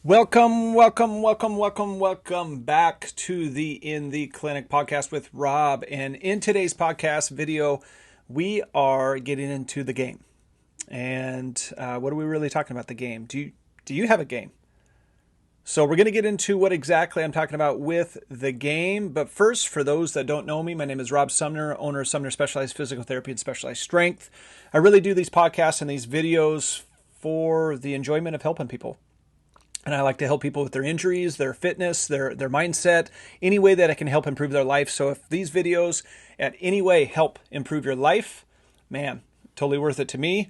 Welcome back to the In the Clinic podcast with Rob. And in today's podcast video, we are getting into the game. And what are we really talking about? The game. Do you have a game? So we're going to get into what exactly I'm talking about with the game. But first, for those that don't know me, my name is Rob Sumner, owner of Sumner Specialized Physical Therapy and Specialized Strength. I really do these podcasts and these videos for the enjoyment of helping people. And I like to help people with their injuries, their fitness, their mindset, any way that I can help improve their life. So if these videos at any way help improve your life, man, totally worth it to me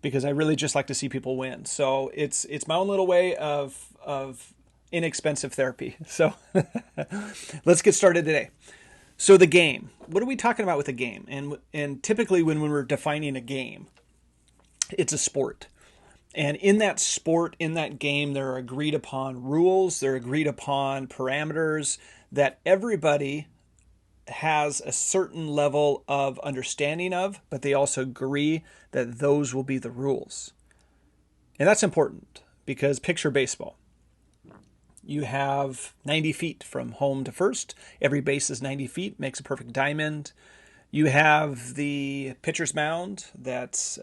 because I really just like to see people win. So it's my own little way of inexpensive therapy. So let's get started today. So the game. What are we talking about with a game? And typically when we're defining a game, it's a sport. And in that sport, in that game, there are agreed upon rules, there are agreed upon parameters that everybody has a certain level of understanding of, but they also agree that those will be the rules. And that's important because picture baseball. You have 90 feet from home to first. Every base is 90 feet, makes a perfect diamond. You have the pitcher's mound that's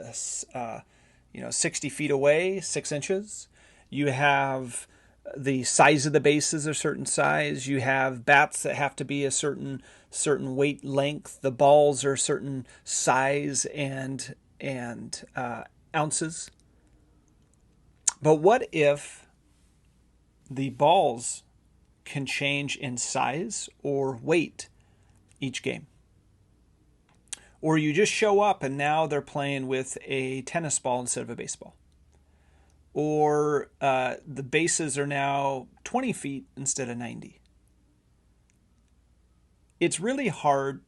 60 feet away, 6 inches. You have the size of the bases a certain size. You have bats that have to be a certain weight length. The balls are a certain size and ounces. But what if the balls can change in size or weight each game? Or you just show up and now they're playing with a tennis ball instead of a baseball. Or the bases are now 20 feet instead of 90. It's really hard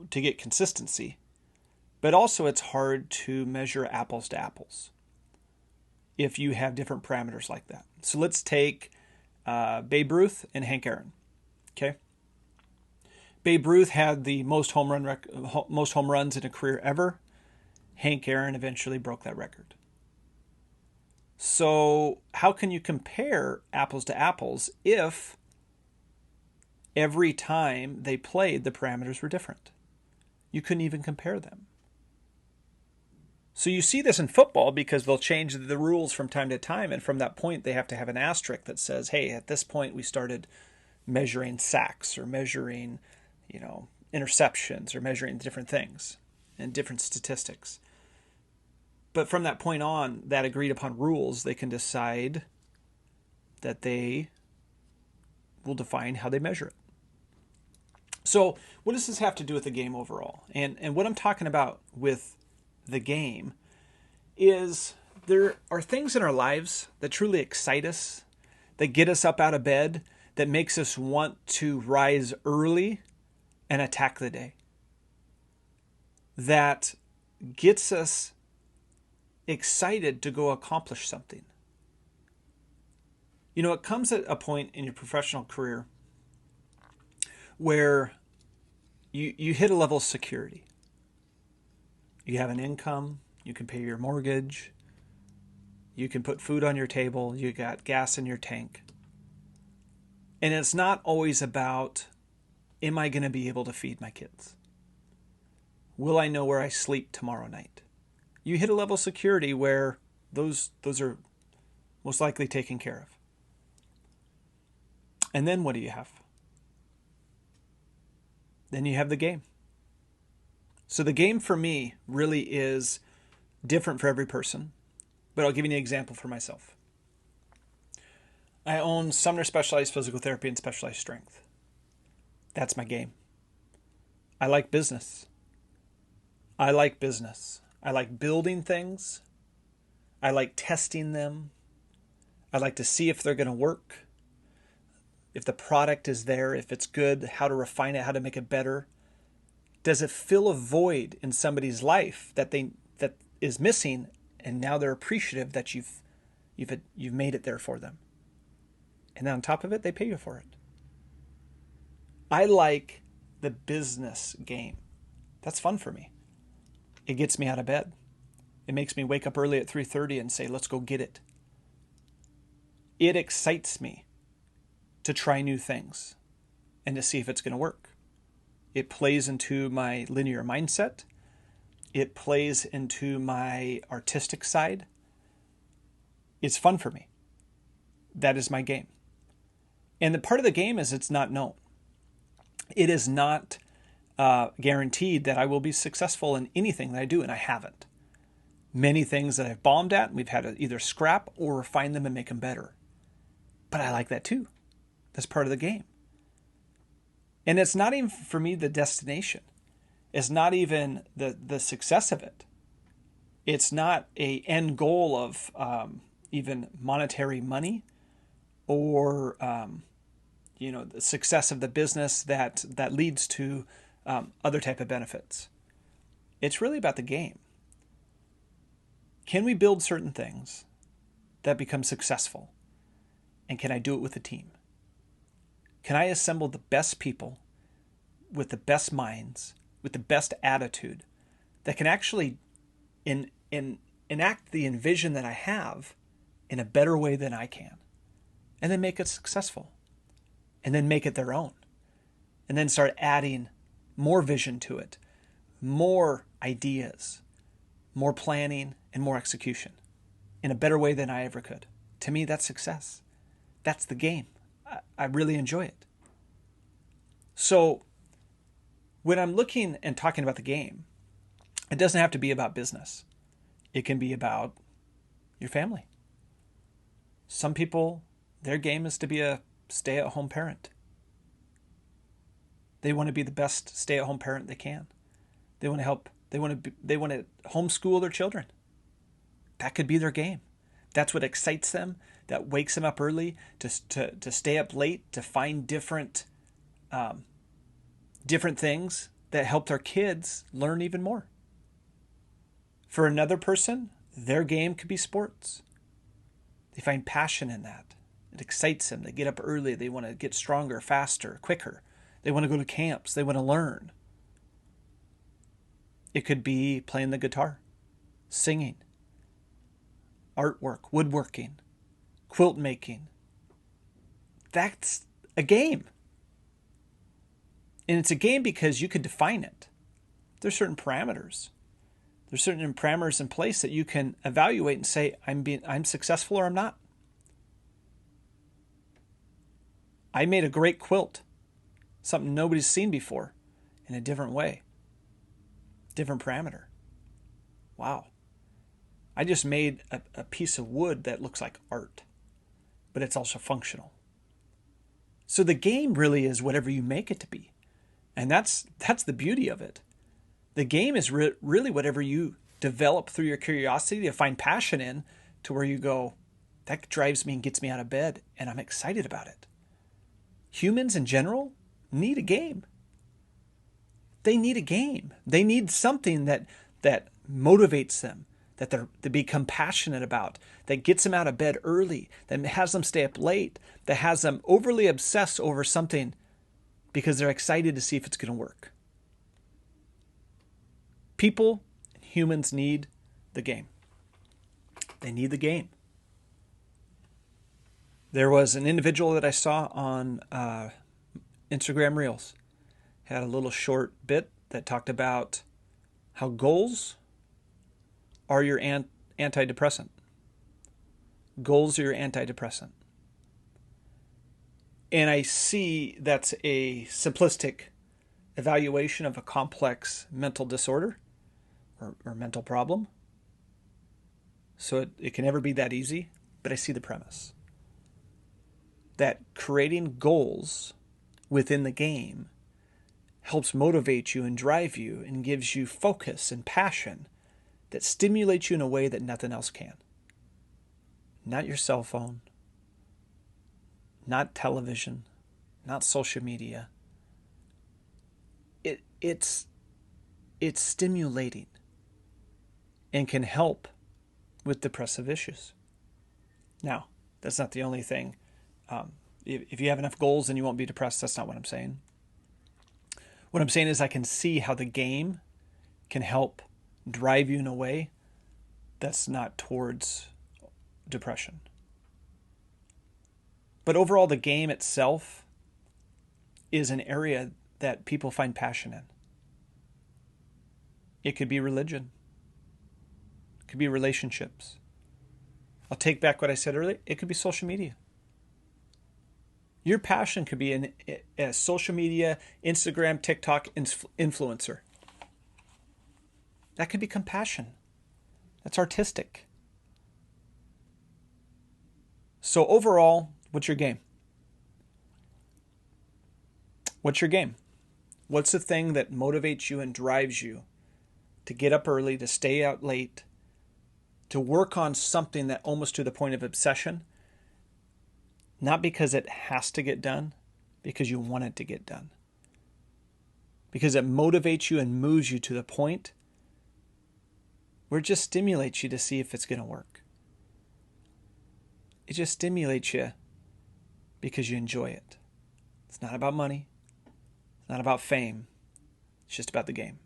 to get consistency, but also it's hard to measure apples to apples if you have different parameters like that. So let's take Babe Ruth and Hank Aaron. Okay. Babe Ruth had the most home runs in a career ever. Hank Aaron eventually broke that record. So how can you compare apples to apples if every time they played the parameters were different? You couldn't even compare them. So you see this in football because they'll change the rules from time to time, and from that point they have to have an asterisk that says, hey, at this point we started measuring sacks or measuring interceptions or measuring different things and different statistics. But from that point on, that agreed upon rules, they can decide that they will define how they measure it. So what does this have to do with the game overall? And what I'm talking about with the game is there are things in our lives that truly excite us, that get us up out of bed, that makes us want to rise early and attack the day. That gets us excited to go accomplish something. It comes at a point in your professional career where you hit a level of security. You have an income, you can pay your mortgage, you can put food on your table, you got gas in your tank. And it's not always about, am I going to be able to feed my kids? Will I know where I sleep tomorrow night? You hit a level of security where those are most likely taken care of. And then what do you have? Then you have the game. So the game for me really is different for every person, but I'll give you an example for myself. I own Sumner Specialized Physical Therapy and Specialized Strength. That's my game. I like business. I like building things. I like testing them. I like to see if they're going to work, if the product is there, if it's good, how to refine it, how to make it better. Does it fill a void in somebody's life that is missing, and now they're appreciative that you've made it there for them? And then on top of it, they pay you for it. I like the business game. That's fun for me. It gets me out of bed. It makes me wake up early at 3:30 and say, let's go get it. it excites me to try new things and to see if it's going to work. It plays into my linear mindset. It plays into my artistic side. It's fun for me. That is my game. And the part of the game is it's not known. It is not guaranteed that I will be successful in anything that I do, and I haven't. Many things that I've bombed at, we've had to either scrap or refine them and make them better. But I like that too. That's part of the game. And it's not even for me the destination. It's not even the success of it. It's not a end goal of even monetary money or the success of the business that leads to other type of benefits. It's really about the game. Can we build certain things that become successful? And can I do it with a team? Can I assemble the best people with the best minds, with the best attitude that can actually enact the envision that I have in a better way than I can? And then make it successful. And then make it their own. And then start adding more vision to it, more ideas, more planning, and more execution in a better way than I ever could. To me, that's success. That's the game. I really enjoy it. So when I'm looking and talking about the game, it doesn't have to be about business. It can be about your family. Some people, their game is to be a stay-at-home parent. They want to be the best stay-at-home parent they can. They want to help. They want to homeschool their children. That could be their game. That's what excites them. That wakes them up early to stay up late to find different things that help their kids learn even more. For another person, their game could be sports. They find passion in that. It excites them. They get up early. They want to get stronger, faster, quicker. They want to go to camps. They want to learn. It could be playing the guitar, singing, artwork, woodworking, quilt making. That's a game. And it's a game because you could define it. There's certain parameters. There's certain parameters in place that you can evaluate and say, I'm successful or I'm not. I made a great quilt, something nobody's seen before, in a different way, different parameter. Wow. I just made a piece of wood that looks like art, but it's also functional. So the game really is whatever you make it to be. And that's the beauty of it. The game is really whatever you develop through your curiosity to find passion in, to where you go, that drives me and gets me out of bed, and I'm excited about it. Humans in general need a game. They need a game. They need something that motivates them, that they become passionate about, that gets them out of bed early, that has them stay up late, that has them overly obsess over something because they're excited to see if it's going to work. People, humans need the game. They need the game. There was an individual that I saw on Instagram Reels. Had a little short bit that talked about how goals are your antidepressant. Goals are your antidepressant. And I see that's a simplistic evaluation of a complex mental disorder or mental problem. So it can never be that easy, but I see the premise. That creating goals within the game helps motivate you and drive you and gives you focus and passion that stimulates you in a way that nothing else can. Not your cell phone, not television, not social media. It's stimulating and can help with depressive issues. Now, that's not the only thing. If you have enough goals, then you won't be depressed. That's not what I'm saying. What I'm saying is I can see how the game can help drive you in a way that's not towards depression. But overall, the game itself is an area that people find passion in. It could be religion. It could be relationships. I'll take back what I said earlier. It could be social media. Your passion could be a social media, Instagram, TikTok influencer. That could become passion. That's artistic. So overall, what's your game? What's your game? What's the thing that motivates you and drives you to get up early, to stay out late, to work on something that almost to the point of obsession? Not because it has to get done, because you want it to get done. Because it motivates you and moves you to the point where it just stimulates you to see if it's going to work. It just stimulates you because you enjoy it. It's not about money. It's not about fame. It's just about the game.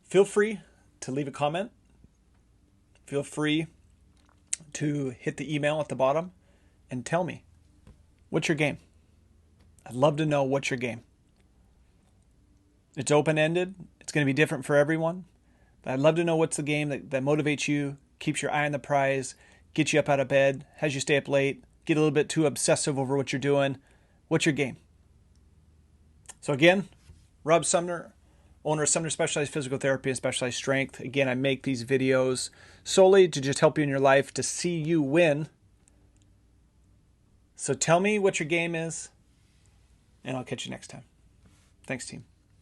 Feel free to leave a comment. Feel free to hit the email at the bottom and tell me, what's your game? I'd love to know what's your game. It's open-ended. It's going to be different for everyone. But I'd love to know what's the game that motivates you, keeps your eye on the prize, gets you up out of bed, has you stay up late, get a little bit too obsessive over what you're doing. What's your game? So again, Rob Sumner, owner of Sumner Specialized Physical Therapy and Specialized Strength. Again, I make these videos solely to just help you in your life, to see you win. So tell me what your game is, and I'll catch you next time. Thanks, team.